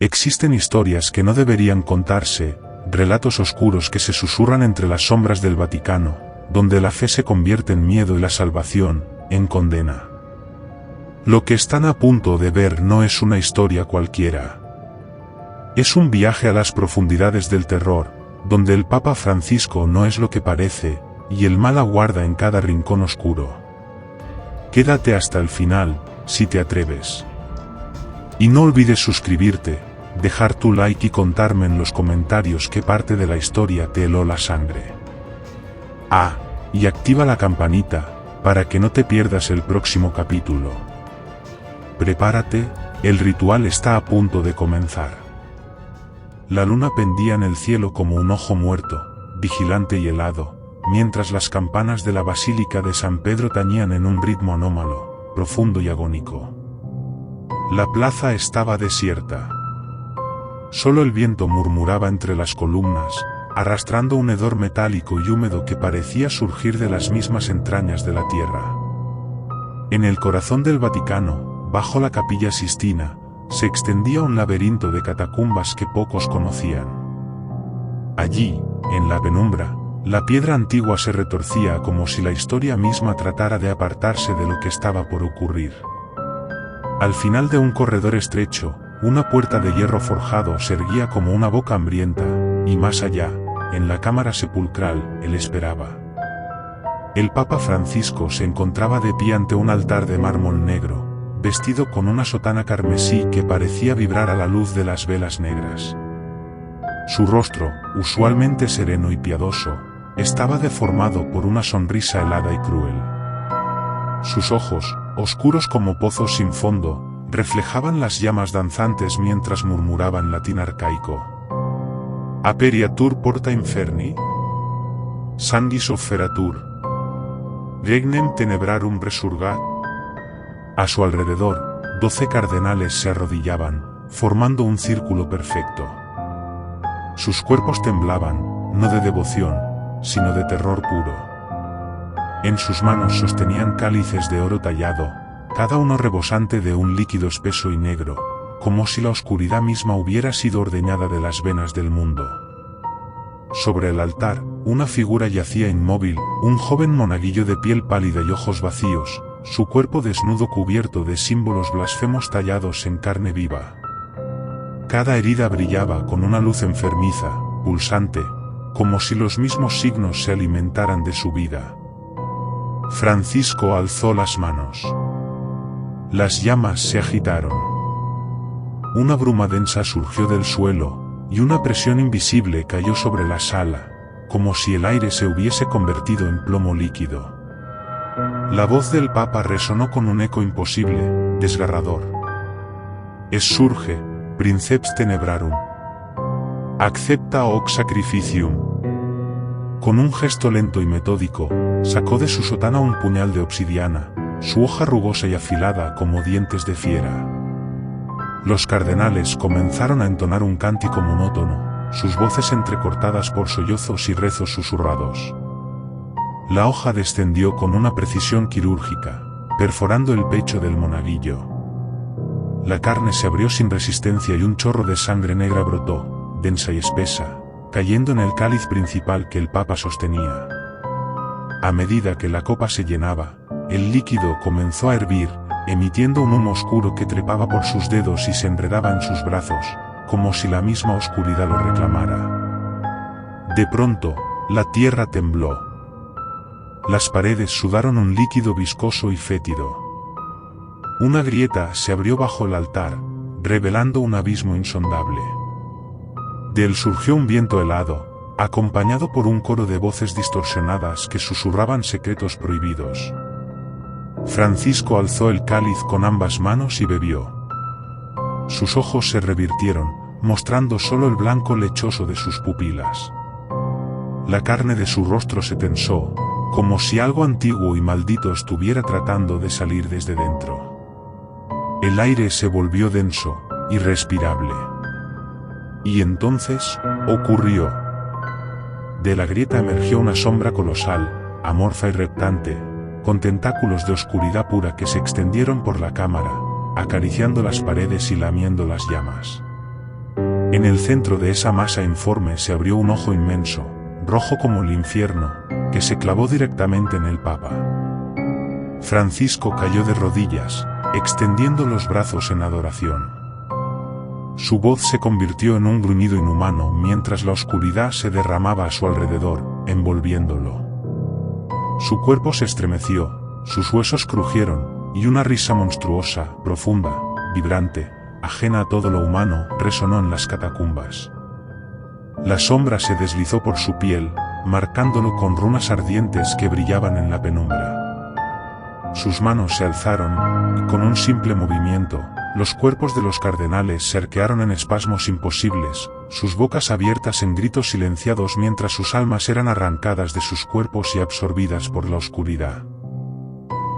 Existen historias que no deberían contarse, relatos oscuros que se susurran entre las sombras del Vaticano, donde la fe se convierte en miedo y la salvación, en condena. Lo que están a punto de ver no es una historia cualquiera. Es un viaje a las profundidades del terror, donde el Papa Francisco no es lo que parece, y el mal aguarda en cada rincón oscuro. Quédate hasta el final, si te atreves. Y no olvides suscribirte, dejar tu like y contarme en los comentarios qué parte de la historia te heló la sangre. Y activa la campanita, para que no te pierdas el próximo capítulo. Prepárate, el ritual está a punto de comenzar. La luna pendía en el cielo como un ojo muerto, vigilante y helado, mientras las campanas de la Basílica de San Pedro tañían en un ritmo anómalo, profundo y agónico. La plaza estaba desierta. Solo el viento murmuraba entre las columnas, arrastrando un hedor metálico y húmedo que parecía surgir de las mismas entrañas de la tierra. En el corazón del Vaticano, bajo la Capilla Sistina, se extendía un laberinto de catacumbas que pocos conocían. Allí, en la penumbra, la piedra antigua se retorcía como si la historia misma tratara de apartarse de lo que estaba por ocurrir. Al final de un corredor estrecho, una puerta de hierro forjado se erguía como una boca hambrienta, y más allá, en la cámara sepulcral, él esperaba. El Papa Francisco se encontraba de pie ante un altar de mármol negro, vestido con una sotana carmesí que parecía vibrar a la luz de las velas negras. Su rostro, usualmente sereno y piadoso, estaba deformado por una sonrisa helada y cruel. Sus ojos, oscuros como pozos sin fondo, reflejaban las llamas danzantes mientras murmuraba en latín arcaico. Aperiatur porta inferni? Sanguis offeratur? Regnem tenebrarum resurgat? A su alrededor, 12 cardenales se arrodillaban, formando un círculo perfecto. Sus cuerpos temblaban, no de devoción, sino de terror puro. En sus manos sostenían cálices de oro tallado, cada uno rebosante de un líquido espeso y negro, como si la oscuridad misma hubiera sido ordeñada de las venas del mundo. Sobre el altar, una figura yacía inmóvil, un joven monaguillo de piel pálida y ojos vacíos, su cuerpo desnudo cubierto de símbolos blasfemos tallados en carne viva. Cada herida brillaba con una luz enfermiza, pulsante, como si los mismos signos se alimentaran de su vida. Francisco alzó las manos. Las llamas se agitaron. Una bruma densa surgió del suelo, y una presión invisible cayó sobre la sala, como si el aire se hubiese convertido en plomo líquido. La voz del Papa resonó con un eco imposible, desgarrador. Exsurge, princeps tenebrarum. Accepta hoc sacrificium. Con un gesto lento y metódico, sacó de su sotana un puñal de obsidiana, su hoja rugosa y afilada como dientes de fiera. Los cardenales comenzaron a entonar un cántico monótono, sus voces entrecortadas por sollozos y rezos susurrados. La hoja descendió con una precisión quirúrgica, perforando el pecho del monaguillo. La carne se abrió sin resistencia y un chorro de sangre negra brotó, densa y espesa, cayendo en el cáliz principal que el Papa sostenía. A medida que la copa se llenaba, el líquido comenzó a hervir, emitiendo un humo oscuro que trepaba por sus dedos y se enredaba en sus brazos, como si la misma oscuridad lo reclamara. De pronto, la tierra tembló. Las paredes sudaron un líquido viscoso y fétido. Una grieta se abrió bajo el altar, revelando un abismo insondable. De él surgió un viento helado, acompañado por un coro de voces distorsionadas que susurraban secretos prohibidos. Francisco alzó el cáliz con ambas manos y bebió. Sus ojos se revirtieron, mostrando solo el blanco lechoso de sus pupilas. La carne de su rostro se tensó, como si algo antiguo y maldito estuviera tratando de salir desde dentro. El aire se volvió denso, irrespirable. Y entonces, ocurrió. De la grieta emergió una sombra colosal, amorfa y reptante, con tentáculos de oscuridad pura que se extendieron por la cámara, acariciando las paredes y lamiendo las llamas. En el centro de esa masa informe se abrió un ojo inmenso, rojo como el infierno, que se clavó directamente en el Papa. Francisco cayó de rodillas, extendiendo los brazos en adoración. Su voz se convirtió en un gruñido inhumano mientras la oscuridad se derramaba a su alrededor, envolviéndolo. Su cuerpo se estremeció, sus huesos crujieron, y una risa monstruosa, profunda, vibrante, ajena a todo lo humano, resonó en las catacumbas. La sombra se deslizó por su piel, marcándolo con runas ardientes que brillaban en la penumbra. Sus manos se alzaron, y con un simple movimiento, los cuerpos de los cardenales se arquearon en espasmos imposibles, sus bocas abiertas en gritos silenciados mientras sus almas eran arrancadas de sus cuerpos y absorbidas por la oscuridad.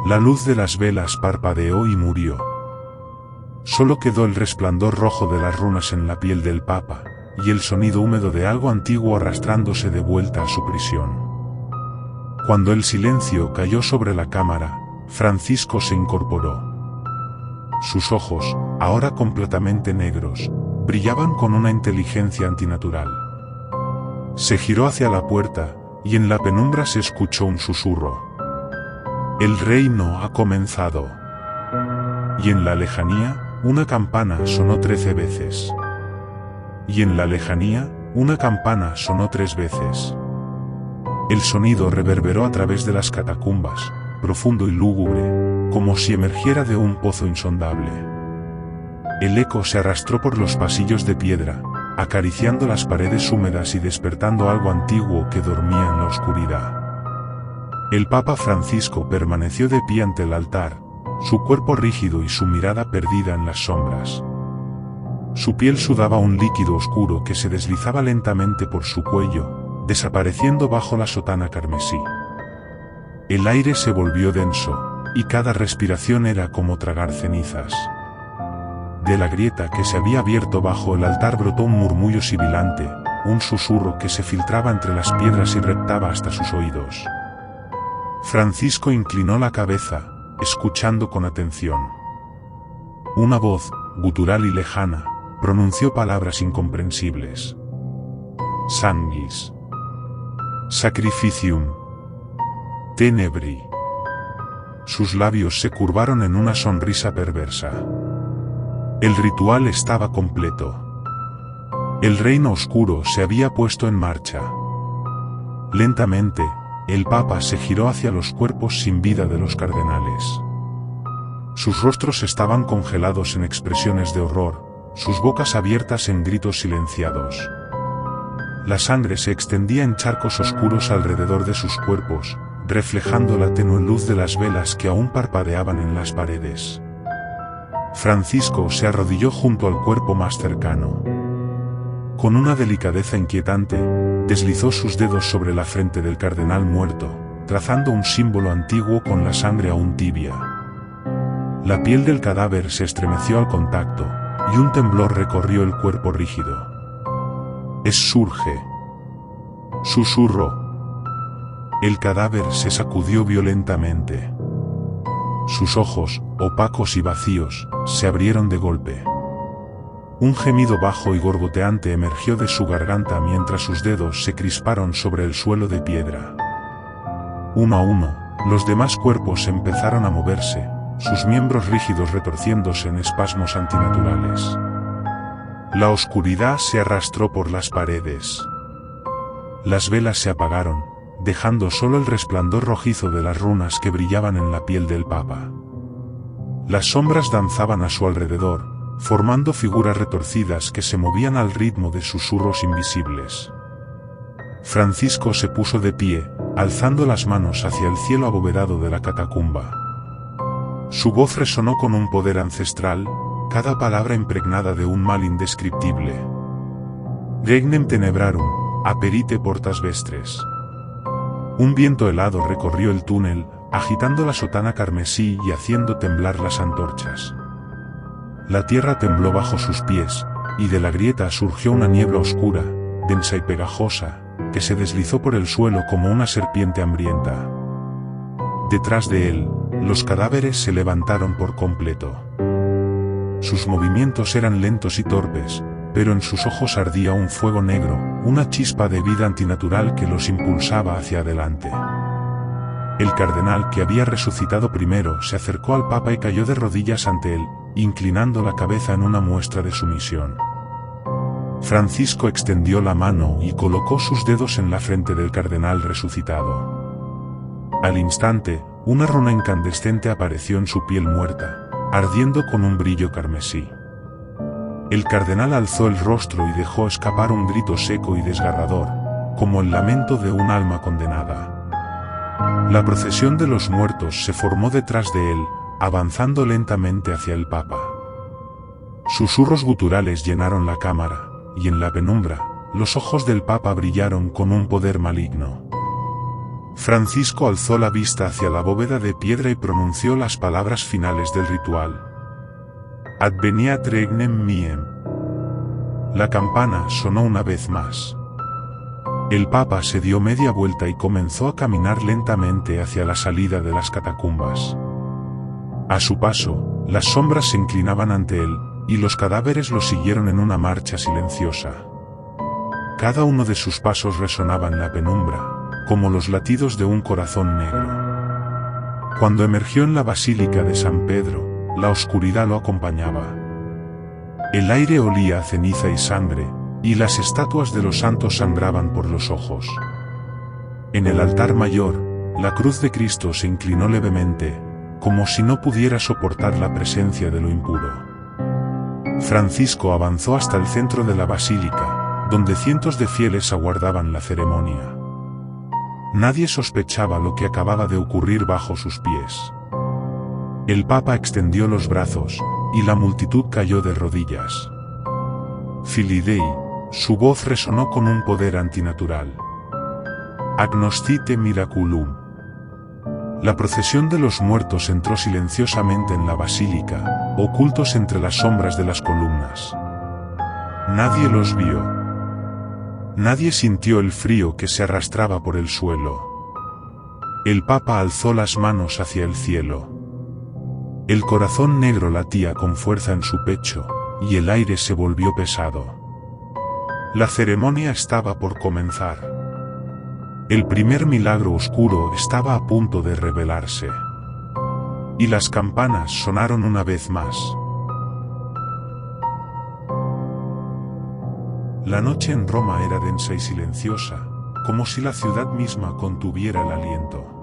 La luz de las velas parpadeó y murió. Solo quedó el resplandor rojo de las runas en la piel del Papa, y el sonido húmedo de algo antiguo arrastrándose de vuelta a su prisión. Cuando el silencio cayó sobre la cámara, Francisco se incorporó. Sus ojos, ahora completamente negros, brillaban con una inteligencia antinatural. Se giró hacia la puerta, y en la penumbra se escuchó un susurro. El reino ha comenzado. Y en la lejanía, una campana sonó 13 veces. Y en la lejanía, una campana sonó 3 veces. El sonido reverberó a través de las catacumbas, profundo y lúgubre, como si emergiera de un pozo insondable. El eco se arrastró por los pasillos de piedra, acariciando las paredes húmedas y despertando algo antiguo que dormía en la oscuridad. El Papa Francisco permaneció de pie ante el altar, su cuerpo rígido y su mirada perdida en las sombras. Su piel sudaba un líquido oscuro que se deslizaba lentamente por su cuello, desapareciendo bajo la sotana carmesí. El aire se volvió denso, y cada respiración era como tragar cenizas. De la grieta que se había abierto bajo el altar brotó un murmullo sibilante, un susurro que se filtraba entre las piedras y reptaba hasta sus oídos. Francisco inclinó la cabeza, escuchando con atención. Una voz, gutural y lejana, pronunció palabras incomprensibles. Sanguis. Sacrificium. Tenebri. Sus labios se curvaron en una sonrisa perversa. El ritual estaba completo. El reino oscuro se había puesto en marcha. Lentamente, el Papa se giró hacia los cuerpos sin vida de los cardenales. Sus rostros estaban congelados en expresiones de horror, sus bocas abiertas en gritos silenciados. La sangre se extendía en charcos oscuros alrededor de sus cuerpos, reflejando la tenue luz de las velas que aún parpadeaban en las paredes. Francisco se arrodilló junto al cuerpo más cercano. Con una delicadeza inquietante, deslizó sus dedos sobre la frente del cardenal muerto, trazando un símbolo antiguo con la sangre aún tibia. La piel del cadáver se estremeció al contacto, y un temblor recorrió el cuerpo rígido. Surge. Susurró. El cadáver se sacudió violentamente. Sus ojos, opacos y vacíos, se abrieron de golpe. Un gemido bajo y gorgoteante emergió de su garganta mientras sus dedos se crisparon sobre el suelo de piedra. Uno a uno, los demás cuerpos empezaron a moverse, sus miembros rígidos retorciéndose en espasmos antinaturales. La oscuridad se arrastró por las paredes. Las velas se apagaron, dejando solo el resplandor rojizo de las runas que brillaban en la piel del Papa. Las sombras danzaban a su alrededor, formando figuras retorcidas que se movían al ritmo de susurros invisibles. Francisco se puso de pie, alzando las manos hacia el cielo abovedado de la catacumba. Su voz resonó con un poder ancestral, cada palabra impregnada de un mal indescriptible. Regnem tenebrarum, aperite portas vestres. Un viento helado recorrió el túnel, agitando la sotana carmesí y haciendo temblar las antorchas. La tierra tembló bajo sus pies, y de la grieta surgió una niebla oscura, densa y pegajosa, que se deslizó por el suelo como una serpiente hambrienta. Detrás de él, los cadáveres se levantaron por completo. Sus movimientos eran lentos y torpes, pero en sus ojos ardía un fuego negro, una chispa de vida antinatural que los impulsaba hacia adelante. El cardenal, que había resucitado primero, se acercó al Papa y cayó de rodillas ante él, inclinando la cabeza en una muestra de sumisión. Francisco extendió la mano y colocó sus dedos en la frente del cardenal resucitado. Al instante, una runa incandescente apareció en su piel muerta, ardiendo con un brillo carmesí. El cardenal alzó el rostro y dejó escapar un grito seco y desgarrador, como el lamento de un alma condenada. La procesión de los muertos se formó detrás de él, avanzando lentamente hacia el Papa. Susurros guturales llenaron la cámara, y en la penumbra, los ojos del Papa brillaron con un poder maligno. Francisco alzó la vista hacia la bóveda de piedra y pronunció las palabras finales del ritual. Adveniat regnem miem. La campana sonó una vez más. El Papa se dio media vuelta y comenzó a caminar lentamente hacia la salida de las catacumbas. A su paso, las sombras se inclinaban ante él, y los cadáveres lo siguieron en una marcha silenciosa. Cada uno de sus pasos resonaba en la penumbra, como los latidos de un corazón negro. Cuando emergió en la Basílica de San Pedro, la oscuridad lo acompañaba. El aire olía a ceniza y sangre, y las estatuas de los santos sangraban por los ojos. En el altar mayor, la cruz de Cristo se inclinó levemente, como si no pudiera soportar la presencia de lo impuro. Francisco avanzó hasta el centro de la basílica, donde cientos de fieles aguardaban la ceremonia. Nadie sospechaba lo que acababa de ocurrir bajo sus pies. El Papa extendió los brazos, y la multitud cayó de rodillas. Filii Dei, su voz resonó con un poder antinatural. Agnoscite miraculum. La procesión de los muertos entró silenciosamente en la basílica, ocultos entre las sombras de las columnas. Nadie los vio. Nadie sintió el frío que se arrastraba por el suelo. El Papa alzó las manos hacia el cielo. El corazón negro latía con fuerza en su pecho, y el aire se volvió pesado. La ceremonia estaba por comenzar. El primer milagro oscuro estaba a punto de revelarse. Y las campanas sonaron una vez más. La noche en Roma era densa y silenciosa, como si la ciudad misma contuviera el aliento.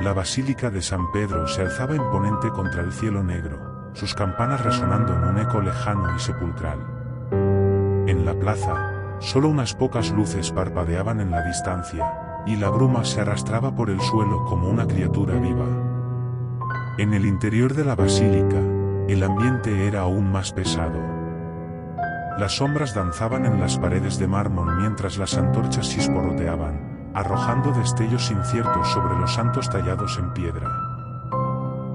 La Basílica de San Pedro se alzaba imponente contra el cielo negro, sus campanas resonando en un eco lejano y sepulcral. En la plaza, solo unas pocas luces parpadeaban en la distancia, y la bruma se arrastraba por el suelo como una criatura viva. En el interior de la basílica, el ambiente era aún más pesado. Las sombras danzaban en las paredes de mármol mientras las antorchas chisporroteaban, arrojando destellos inciertos sobre los santos tallados en piedra.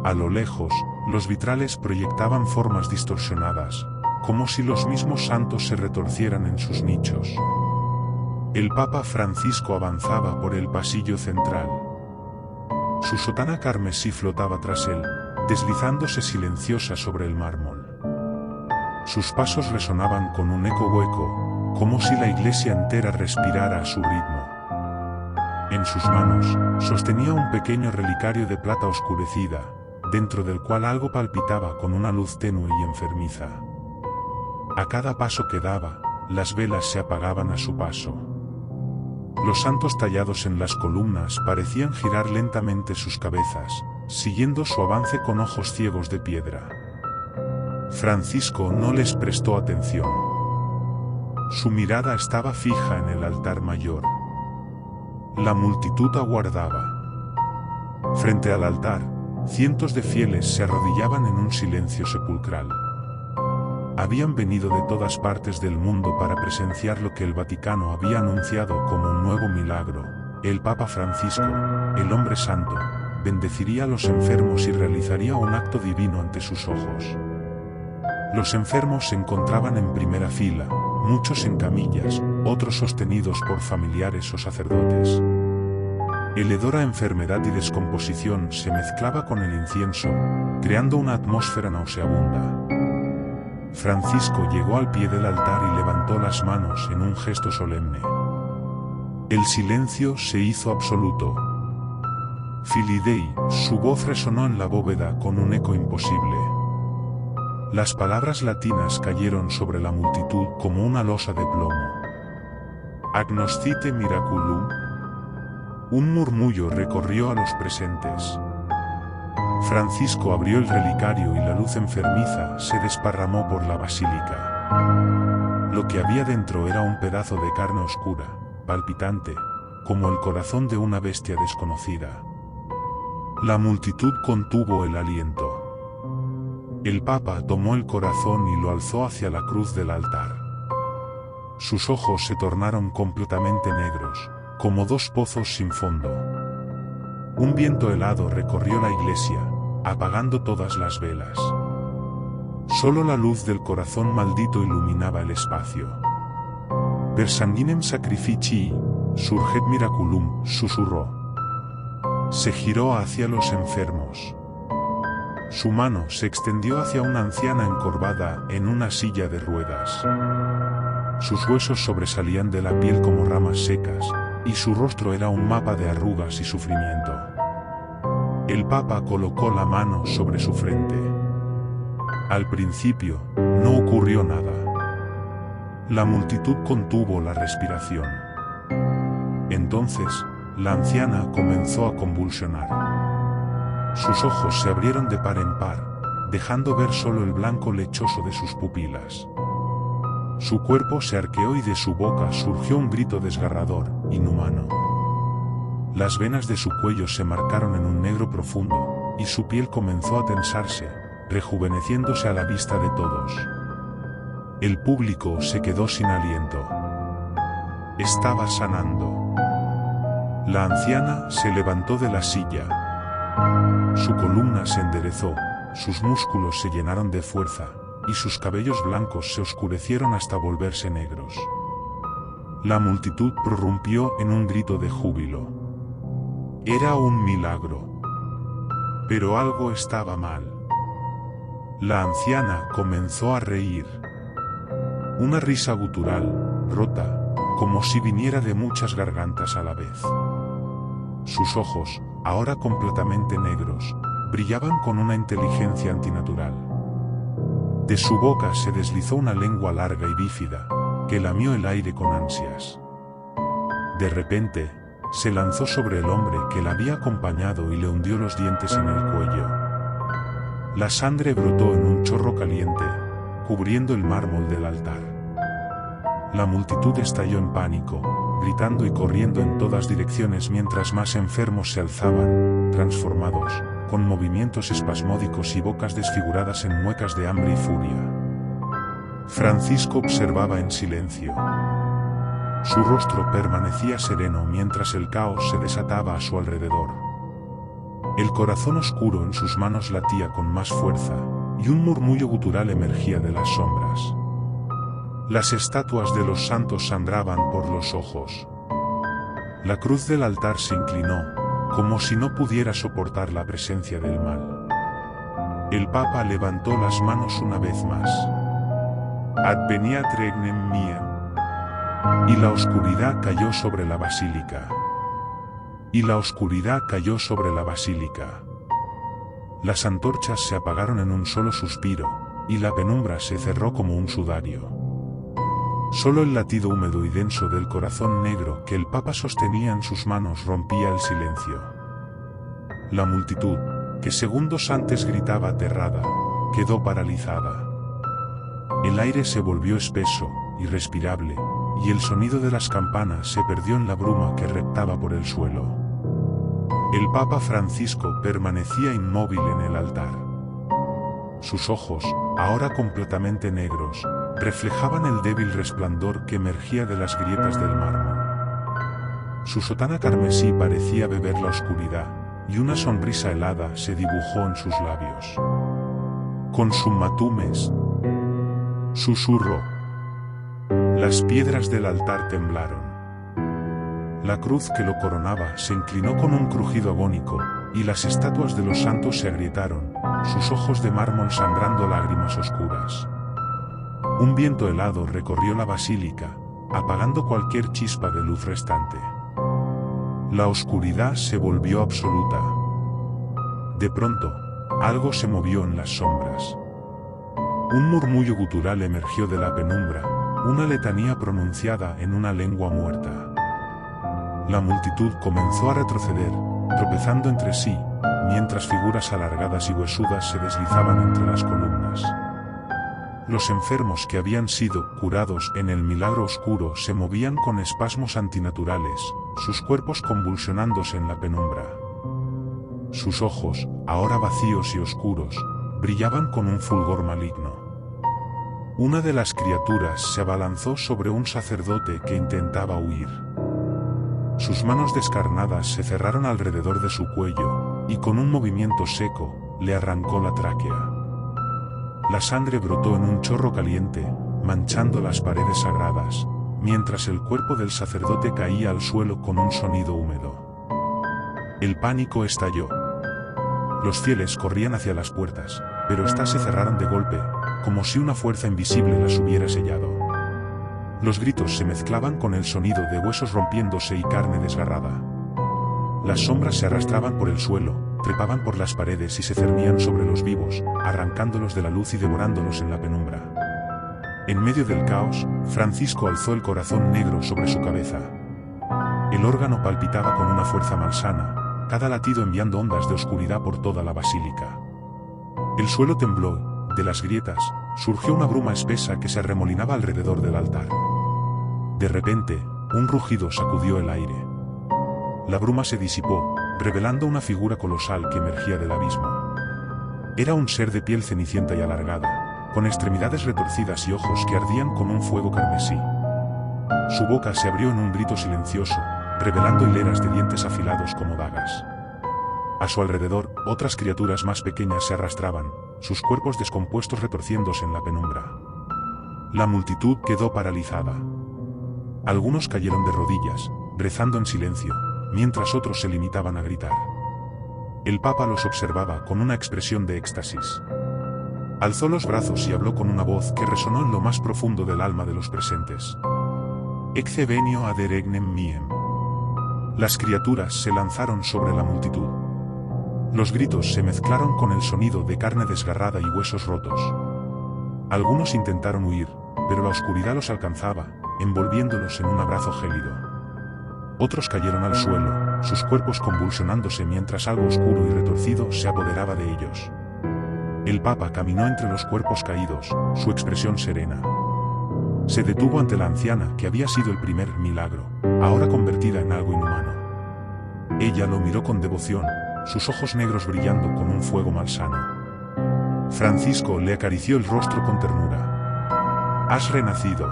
A lo lejos, los vitrales proyectaban formas distorsionadas, como si los mismos santos se retorcieran en sus nichos. El Papa Francisco avanzaba por el pasillo central. Su sotana carmesí flotaba tras él, deslizándose silenciosa sobre el mármol. Sus pasos resonaban con un eco hueco, como si la iglesia entera respirara a su ritmo. En sus manos, sostenía un pequeño relicario de plata oscurecida, dentro del cual algo palpitaba con una luz tenue y enfermiza. A cada paso que daba, las velas se apagaban a su paso. Los santos tallados en las columnas parecían girar lentamente sus cabezas, siguiendo su avance con ojos ciegos de piedra. Francisco no les prestó atención. Su mirada estaba fija en el altar mayor. La multitud aguardaba. Frente al altar, cientos de fieles se arrodillaban en un silencio sepulcral. Habían venido de todas partes del mundo para presenciar lo que el Vaticano había anunciado como un nuevo milagro. El Papa Francisco, el hombre santo, bendeciría a los enfermos y realizaría un acto divino ante sus ojos. Los enfermos se encontraban en primera fila, muchos en camillas, otros sostenidos por familiares o sacerdotes. El hedor a enfermedad y descomposición se mezclaba con el incienso, creando una atmósfera nauseabunda. Francisco llegó al pie del altar y levantó las manos en un gesto solemne. El silencio se hizo absoluto. Filidei, su voz resonó en la bóveda con un eco imposible. Las palabras latinas cayeron sobre la multitud como una losa de plomo. Agnoscite miraculum. Un murmullo recorrió a los presentes. Francisco abrió el relicario y la luz enfermiza se desparramó por la basílica. Lo que había dentro era un pedazo de carne oscura, palpitante, como el corazón de una bestia desconocida. La multitud contuvo el aliento. El Papa tomó el corazón y lo alzó hacia la cruz del altar. Sus ojos se tornaron completamente negros, como dos pozos sin fondo. Un viento helado recorrió la iglesia, apagando todas las velas. Solo la luz del corazón maldito iluminaba el espacio. Per sanguinem sacrificii, surget miraculum, susurró. Se giró hacia los enfermos. Su mano se extendió hacia una anciana encorvada en una silla de ruedas. Sus huesos sobresalían de la piel como ramas secas, y su rostro era un mapa de arrugas y sufrimiento. El Papa colocó la mano sobre su frente. Al principio, no ocurrió nada. La multitud contuvo la respiración. Entonces, la anciana comenzó a convulsionar. Sus ojos se abrieron de par en par, dejando ver solo el blanco lechoso de sus pupilas. Su cuerpo se arqueó y de su boca surgió un grito desgarrador, inhumano. Las venas de su cuello se marcaron en un negro profundo, y su piel comenzó a tensarse, rejuveneciéndose a la vista de todos. El público se quedó sin aliento. Estaba sanando. La anciana se levantó de la silla. Su columna se enderezó, sus músculos se llenaron de fuerza, y sus cabellos blancos se oscurecieron hasta volverse negros. La multitud prorrumpió en un grito de júbilo. Era un milagro. Pero algo estaba mal. La anciana comenzó a reír. Una risa gutural, rota, como si viniera de muchas gargantas a la vez. Sus ojos, ahora completamente negros, brillaban con una inteligencia antinatural. De su boca se deslizó una lengua larga y bífida, que lamió el aire con ansias. De repente, se lanzó sobre el hombre que la había acompañado y le hundió los dientes en el cuello. La sangre brotó en un chorro caliente, cubriendo el mármol del altar. La multitud estalló en pánico, gritando y corriendo en todas direcciones mientras más enfermos se alzaban, transformados, con movimientos espasmódicos y bocas desfiguradas en muecas de hambre y furia. Francisco observaba en silencio. Su rostro permanecía sereno mientras el caos se desataba a su alrededor. El corazón oscuro en sus manos latía con más fuerza, y un murmullo gutural emergía de las sombras. Las estatuas de los santos sangraban por los ojos. La cruz del altar se inclinó, como si no pudiera soportar la presencia del mal. El Papa levantó las manos una vez más. Adveniat regnem meam. Y la oscuridad cayó sobre la basílica. Y la oscuridad cayó sobre la basílica. Las antorchas se apagaron en un solo suspiro, y la penumbra se cerró como un sudario. Solo el latido húmedo y denso del corazón negro que el Papa sostenía en sus manos rompía el silencio. La multitud, que segundos antes gritaba aterrada, quedó paralizada. El aire se volvió espeso, irrespirable, y el sonido de las campanas se perdió en la bruma que reptaba por el suelo. El Papa Francisco permanecía inmóvil en el altar. Sus ojos, ahora completamente negros, reflejaban el débil resplandor que emergía de las grietas del mármol. Su sotana carmesí parecía beber la oscuridad, y una sonrisa helada se dibujó en sus labios. Consumatumes, susurró. Las piedras del altar temblaron. La cruz que lo coronaba se inclinó con un crujido agónico, y las estatuas de los santos se agrietaron, sus ojos de mármol sangrando lágrimas oscuras. Un viento helado recorrió la basílica, apagando cualquier chispa de luz restante. La oscuridad se volvió absoluta. De pronto, algo se movió en las sombras. Un murmullo gutural emergió de la penumbra, una letanía pronunciada en una lengua muerta. La multitud comenzó a retroceder, tropezando entre sí, mientras figuras alargadas y huesudas se deslizaban entre las columnas. Los enfermos que habían sido curados en el milagro oscuro se movían con espasmos antinaturales, sus cuerpos convulsionándose en la penumbra. Sus ojos, ahora vacíos y oscuros, brillaban con un fulgor maligno. Una de las criaturas se abalanzó sobre un sacerdote que intentaba huir. Sus manos descarnadas se cerraron alrededor de su cuello, y con un movimiento seco, le arrancó la tráquea. La sangre brotó en un chorro caliente, manchando las paredes sagradas, mientras el cuerpo del sacerdote caía al suelo con un sonido húmedo. El pánico estalló. Los fieles corrían hacia las puertas, pero éstas se cerraron de golpe, como si una fuerza invisible las hubiera sellado. Los gritos se mezclaban con el sonido de huesos rompiéndose y carne desgarrada. Las sombras se arrastraban por el suelo, trepaban por las paredes y se cernían sobre los vivos, arrancándolos de la luz y devorándolos en la penumbra. En medio del caos, Francisco alzó el corazón negro sobre su cabeza. El órgano palpitaba con una fuerza malsana, cada latido enviando ondas de oscuridad por toda la basílica. El suelo tembló. De las grietas, surgió una bruma espesa que se arremolinaba alrededor del altar. De repente, un rugido sacudió el aire. La bruma se disipó, revelando una figura colosal que emergía del abismo. Era un ser de piel cenicienta y alargada, con extremidades retorcidas y ojos que ardían con un fuego carmesí. Su boca se abrió en un grito silencioso, revelando hileras de dientes afilados como dagas. A su alrededor, otras criaturas más pequeñas se arrastraban, sus cuerpos descompuestos retorciéndose en la penumbra. La multitud quedó paralizada. Algunos cayeron de rodillas, rezando en silencio, mientras otros se limitaban a gritar. El Papa los observaba con una expresión de éxtasis. Alzó los brazos y habló con una voz que resonó en lo más profundo del alma de los presentes. Ecce venio ad regnem miem. Las criaturas se lanzaron sobre la multitud. Los gritos se mezclaron con el sonido de carne desgarrada y huesos rotos. Algunos intentaron huir, pero la oscuridad los alcanzaba, envolviéndolos en un abrazo gélido. Otros cayeron al suelo, sus cuerpos convulsionándose mientras algo oscuro y retorcido se apoderaba de ellos. El Papa caminó entre los cuerpos caídos, su expresión serena. Se detuvo ante la anciana que había sido el primer milagro, ahora convertida en algo inhumano. Ella lo miró con devoción, sus ojos negros brillando con un fuego malsano. Francisco le acarició el rostro con ternura. «Has renacido».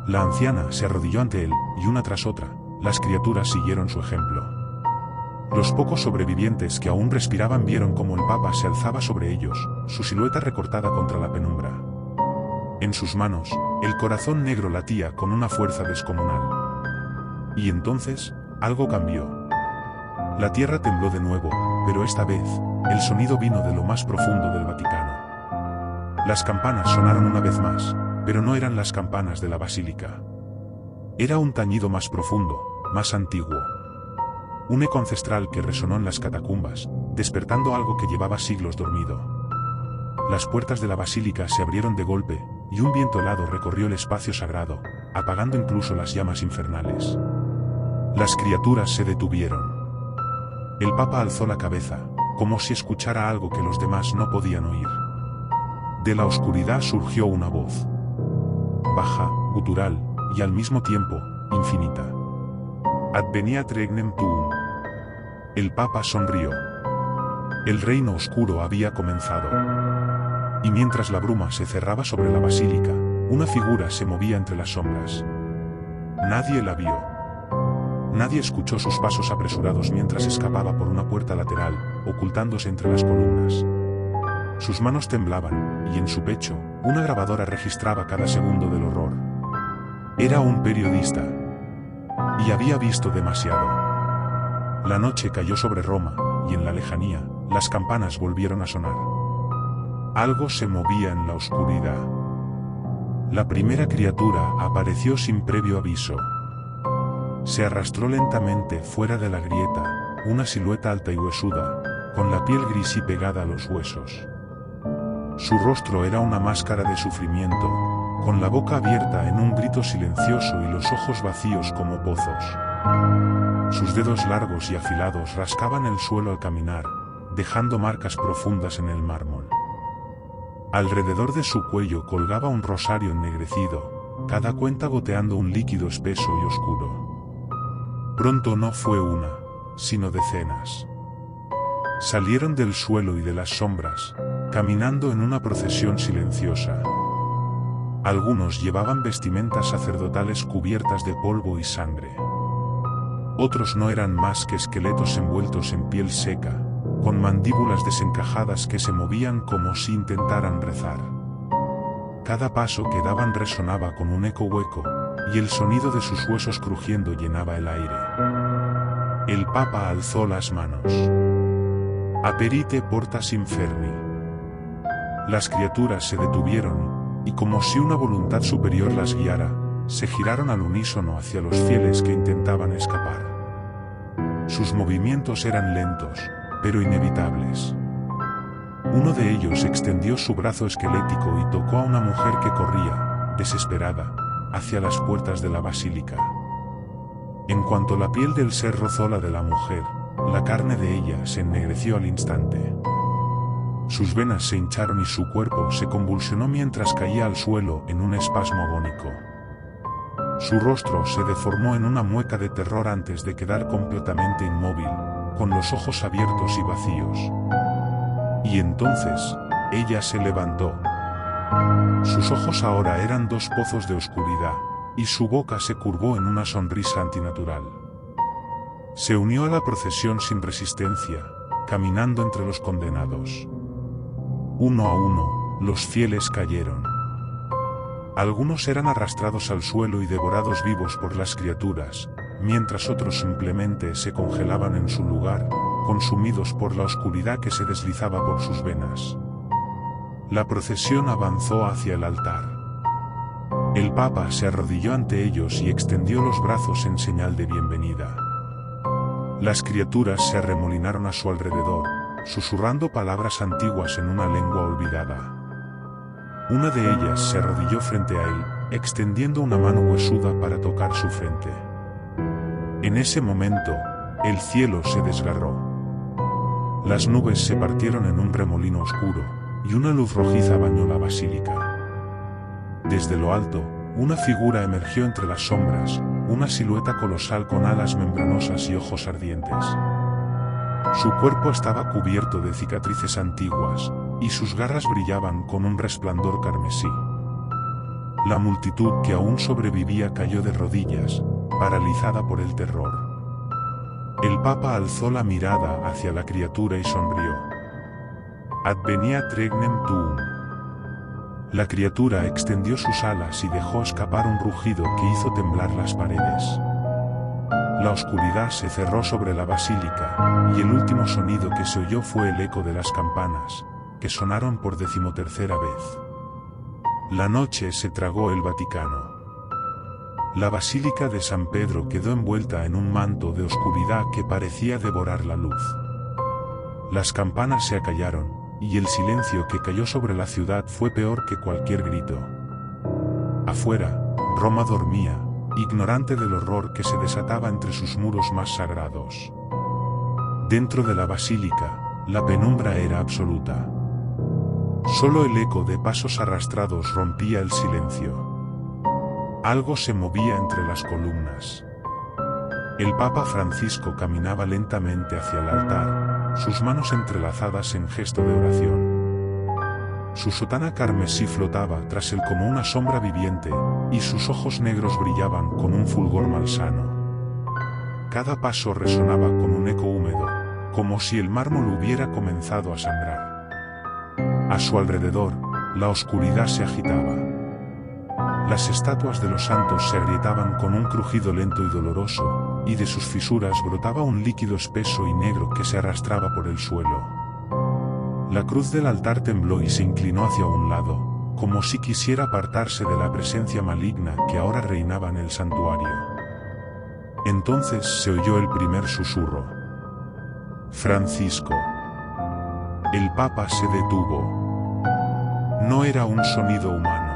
La anciana se arrodilló ante él, y una tras otra, las criaturas siguieron su ejemplo. Los pocos sobrevivientes que aún respiraban vieron cómo el Papa se alzaba sobre ellos, su silueta recortada contra la penumbra. En sus manos, el corazón negro latía con una fuerza descomunal. Y entonces, algo cambió. La tierra tembló de nuevo, pero esta vez, el sonido vino de lo más profundo del Vaticano. Las campanas sonaron una vez más, pero no eran las campanas de la basílica. Era un tañido más profundo, más antiguo. Un eco ancestral que resonó en las catacumbas, despertando algo que llevaba siglos dormido. Las puertas de la basílica se abrieron de golpe, y un viento helado recorrió el espacio sagrado, apagando incluso las llamas infernales. Las criaturas se detuvieron. El Papa alzó la cabeza, como si escuchara algo que los demás no podían oír. De la oscuridad surgió una voz. Baja, gutural, y al mismo tiempo, infinita. Adveniat regnem tuum. El Papa sonrió. El reino oscuro había comenzado. Y mientras la bruma se cerraba sobre la basílica, una figura se movía entre las sombras. Nadie la vio. Nadie escuchó sus pasos apresurados mientras escapaba por una puerta lateral, ocultándose entre las columnas. Sus manos temblaban, y en su pecho, una grabadora registraba cada segundo del horror. Era un periodista. Y había visto demasiado. La noche cayó sobre Roma, y en la lejanía, las campanas volvieron a sonar. Algo se movía en la oscuridad. La primera criatura apareció sin previo aviso. Se arrastró lentamente fuera de la grieta, una silueta alta y huesuda, con la piel gris y pegada a los huesos. Su rostro era una máscara de sufrimiento, con la boca abierta en un grito silencioso y los ojos vacíos como pozos. Sus dedos largos y afilados rascaban el suelo al caminar, dejando marcas profundas en el mármol. Alrededor de su cuello colgaba un rosario ennegrecido, cada cuenta goteando un líquido espeso y oscuro. Pronto no fue una, sino decenas. Salieron del suelo y de las sombras, caminando en una procesión silenciosa. Algunos llevaban vestimentas sacerdotales cubiertas de polvo y sangre. Otros no eran más que esqueletos envueltos en piel seca, con mandíbulas desencajadas que se movían como si intentaran rezar. Cada paso que daban resonaba con un eco hueco, y el sonido de sus huesos crujiendo llenaba el aire. El Papa alzó las manos. Aperite portas inferni. Las criaturas se detuvieron, y como si una voluntad superior las guiara, se giraron al unísono hacia los fieles que intentaban escapar. Sus movimientos eran lentos, pero inevitables. Uno de ellos extendió su brazo esquelético y tocó a una mujer que corría, desesperada, hacia las puertas de la basílica. En cuanto la piel del ser rozó la de la mujer, la carne de ella se ennegreció al instante. Sus venas se hincharon y su cuerpo se convulsionó mientras caía al suelo en un espasmo agónico. Su rostro se deformó en una mueca de terror antes de quedar completamente inmóvil, con los ojos abiertos y vacíos. Y entonces, ella se levantó. Sus ojos ahora eran dos pozos de oscuridad, y su boca se curvó en una sonrisa antinatural. Se unió a la procesión sin resistencia, caminando entre los condenados. Uno a uno, los fieles cayeron. Algunos eran arrastrados al suelo y devorados vivos por las criaturas, mientras otros simplemente se congelaban en su lugar, consumidos por la oscuridad que se deslizaba por sus venas. La procesión avanzó hacia el altar. El Papa se arrodilló ante ellos y extendió los brazos en señal de bienvenida. Las criaturas se arremolinaron a su alrededor, susurrando palabras antiguas en una lengua olvidada. Una de ellas se arrodilló frente a él, extendiendo una mano huesuda para tocar su frente. En ese momento, el cielo se desgarró. Las nubes se partieron en un remolino oscuro, y una luz rojiza bañó la basílica. Desde lo alto, una figura emergió entre las sombras, una silueta colosal con alas membranosas y ojos ardientes. Su cuerpo estaba cubierto de cicatrices antiguas, y sus garras brillaban con un resplandor carmesí. La multitud que aún sobrevivía cayó de rodillas, paralizada por el terror. El Papa alzó la mirada hacia la criatura y sonrió. Adveniat regnem tuum. La criatura extendió sus alas y dejó escapar un rugido que hizo temblar las paredes. La oscuridad se cerró sobre la basílica, y el último sonido que se oyó fue el eco de las campanas, que sonaron por 13ª vez. La noche se tragó el Vaticano. La Basílica de San Pedro quedó envuelta en un manto de oscuridad que parecía devorar la luz. Las campanas se acallaron, y el silencio que cayó sobre la ciudad fue peor que cualquier grito. Afuera, Roma dormía, ignorante del horror que se desataba entre sus muros más sagrados. Dentro de la basílica, la penumbra era absoluta. Solo el eco de pasos arrastrados rompía el silencio. Algo se movía entre las columnas. El Papa Francisco caminaba lentamente hacia el altar, sus manos entrelazadas en gesto de oración. Su sotana carmesí flotaba tras él como una sombra viviente, y sus ojos negros brillaban con un fulgor malsano. Cada paso resonaba con un eco húmedo, como si el mármol hubiera comenzado a sangrar. A su alrededor, la oscuridad se agitaba. Las estatuas de los santos se agrietaban con un crujido lento y doloroso, y de sus fisuras brotaba un líquido espeso y negro que se arrastraba por el suelo. La cruz del altar tembló y se inclinó hacia un lado, como si quisiera apartarse de la presencia maligna que ahora reinaba en el santuario. Entonces se oyó el primer susurro. Francisco. El Papa se detuvo. No era un sonido humano.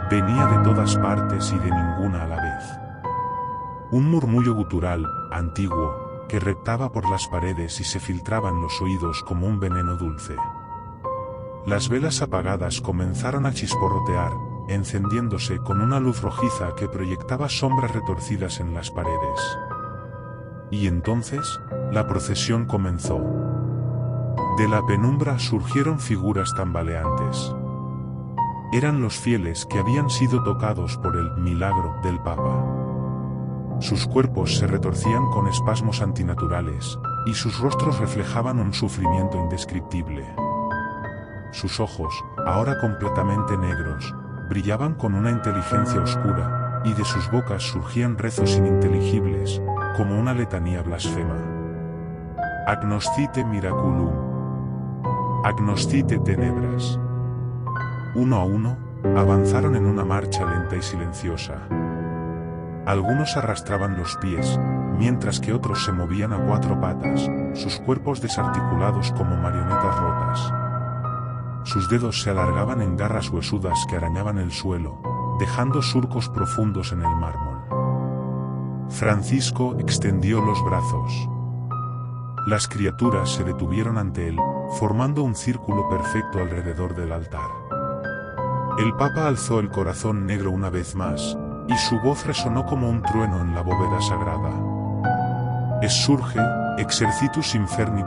Venía de todas partes y de ninguna a la vez. Un murmullo gutural, antiguo, que reptaba por las paredes y se filtraba en los oídos como un veneno dulce. Las velas apagadas comenzaron a chisporrotear, encendiéndose con una luz rojiza que proyectaba sombras retorcidas en las paredes. Y entonces, la procesión comenzó. De la penumbra surgieron figuras tambaleantes. Eran los fieles que habían sido tocados por el milagro del Papa. Sus cuerpos se retorcían con espasmos antinaturales, y sus rostros reflejaban un sufrimiento indescriptible. Sus ojos, ahora completamente negros, brillaban con una inteligencia oscura, y de sus bocas surgían rezos ininteligibles, como una letanía blasfema. Agnoscite miraculum. Agnoscite tenebras. Uno a uno, avanzaron en una marcha lenta y silenciosa. Algunos arrastraban los pies, mientras que otros se movían a cuatro patas, sus cuerpos desarticulados como marionetas rotas. Sus dedos se alargaban en garras huesudas que arañaban el suelo, dejando surcos profundos en el mármol. Francisco extendió los brazos. Las criaturas se detuvieron ante él, formando un círculo perfecto alrededor del altar. El Papa alzó el corazón negro una vez más, y su voz resonó como un trueno en la bóveda sagrada. Exsurge, exercitus inferni.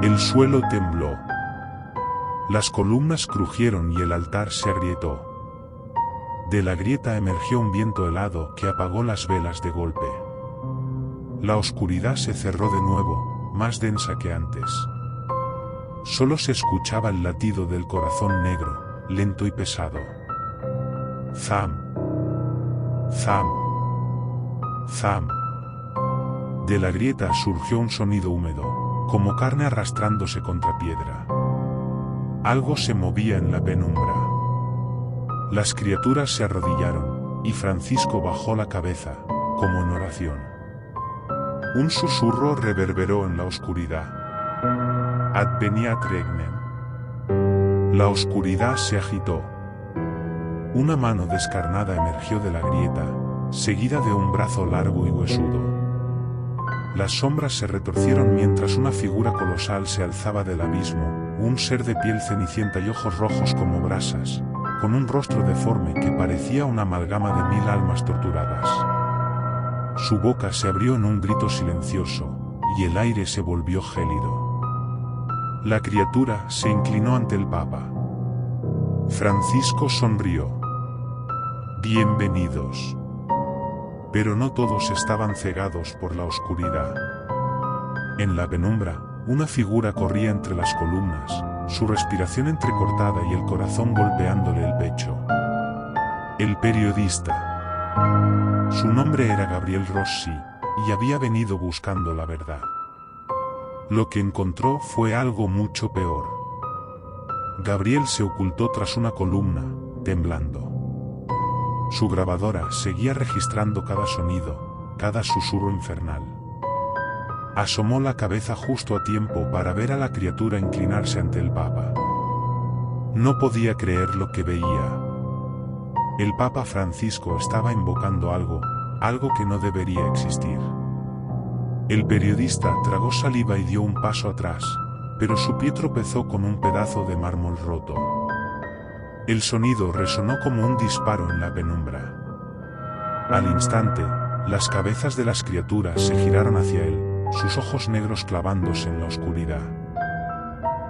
El suelo tembló. Las columnas crujieron y el altar se agrietó. De la grieta emergió un viento helado que apagó las velas de golpe. La oscuridad se cerró de nuevo, más densa que antes. Solo se escuchaba el latido del corazón negro, lento y pesado. Zam. Zam. Zam. De la grieta surgió un sonido húmedo, como carne arrastrándose contra piedra. Algo se movía en la penumbra. Las criaturas se arrodillaron, y Francisco bajó la cabeza, como en oración. Un susurro reverberó en la oscuridad. Adveniat regnem. La oscuridad se agitó. Una mano descarnada emergió de la grieta, seguida de un brazo largo y huesudo. Las sombras se retorcieron mientras una figura colosal se alzaba del abismo, un ser de piel cenicienta y ojos rojos como brasas, con un rostro deforme que parecía una amalgama de 1000 almas torturadas. Su boca se abrió en un grito silencioso, y el aire se volvió gélido. La criatura se inclinó ante el Papa. Francisco sonrió. Bienvenidos. Pero no todos estaban cegados por la oscuridad. En la penumbra, una figura corría entre las columnas, su respiración entrecortada y el corazón golpeándole el pecho. El periodista. Su nombre era Gabriel Rossi, y había venido buscando la verdad. Lo que encontró fue algo mucho peor. Gabriel se ocultó tras una columna, temblando. Su grabadora seguía registrando cada sonido, cada susurro infernal. Asomó la cabeza justo a tiempo para ver a la criatura inclinarse ante el Papa. No podía creer lo que veía. El Papa Francisco estaba invocando algo que no debería existir. El periodista tragó saliva y dio un paso atrás, pero su pie tropezó con un pedazo de mármol roto. El sonido resonó como un disparo en la penumbra. Al instante, las cabezas de las criaturas se giraron hacia él, sus ojos negros clavándose en la oscuridad.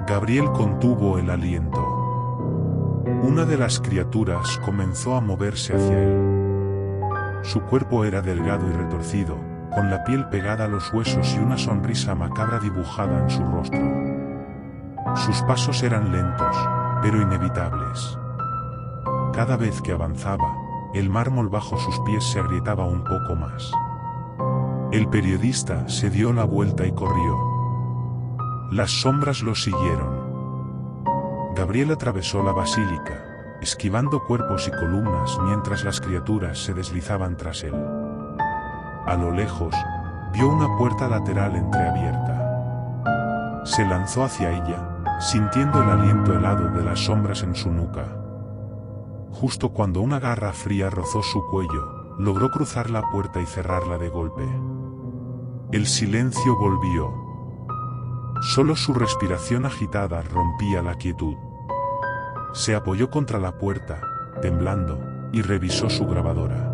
Gabriel contuvo el aliento. Una de las criaturas comenzó a moverse hacia él. Su cuerpo era delgado y retorcido, con la piel pegada a los huesos y una sonrisa macabra dibujada en su rostro. Sus pasos eran lentos, pero inevitables. Cada vez que avanzaba, el mármol bajo sus pies se agrietaba un poco más. El periodista se dio la vuelta y corrió. Las sombras lo siguieron. Gabriel atravesó la basílica, esquivando cuerpos y columnas mientras las criaturas se deslizaban tras él. A lo lejos, vio una puerta lateral entreabierta. Se lanzó hacia ella, sintiendo el aliento helado de las sombras en su nuca. Justo cuando una garra fría rozó su cuello, logró cruzar la puerta y cerrarla de golpe. El silencio volvió. Solo su respiración agitada rompía la quietud. Se apoyó contra la puerta, temblando, y revisó su grabadora.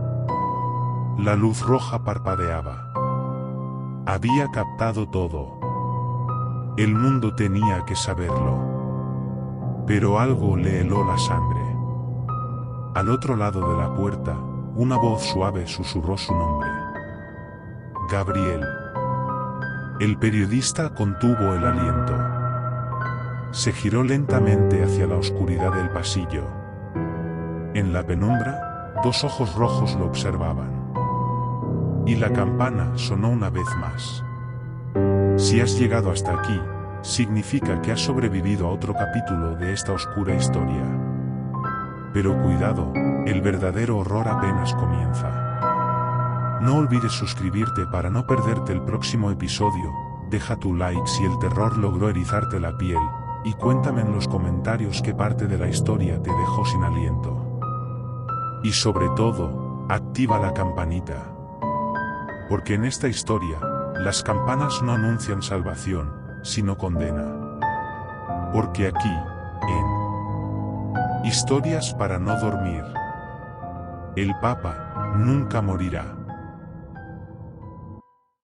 La luz roja parpadeaba. Había captado todo. El mundo tenía que saberlo. Pero algo le heló la sangre. Al otro lado de la puerta, una voz suave susurró su nombre. Gabriel. El periodista contuvo el aliento. Se giró lentamente hacia la oscuridad del pasillo. En la penumbra, dos ojos rojos lo observaban. Y la campana sonó una vez más. Si has llegado hasta aquí, significa que has sobrevivido a otro capítulo de esta oscura historia. Pero cuidado, el verdadero horror apenas comienza. No olvides suscribirte para no perderte el próximo episodio, deja tu like si el terror logró erizarte la piel, y cuéntame en los comentarios qué parte de la historia te dejó sin aliento. Y sobre todo, activa la campanita. Porque en esta historia, las campanas no anuncian salvación, sino condena. Porque aquí, en Historias para no dormir, el Papa nunca morirá.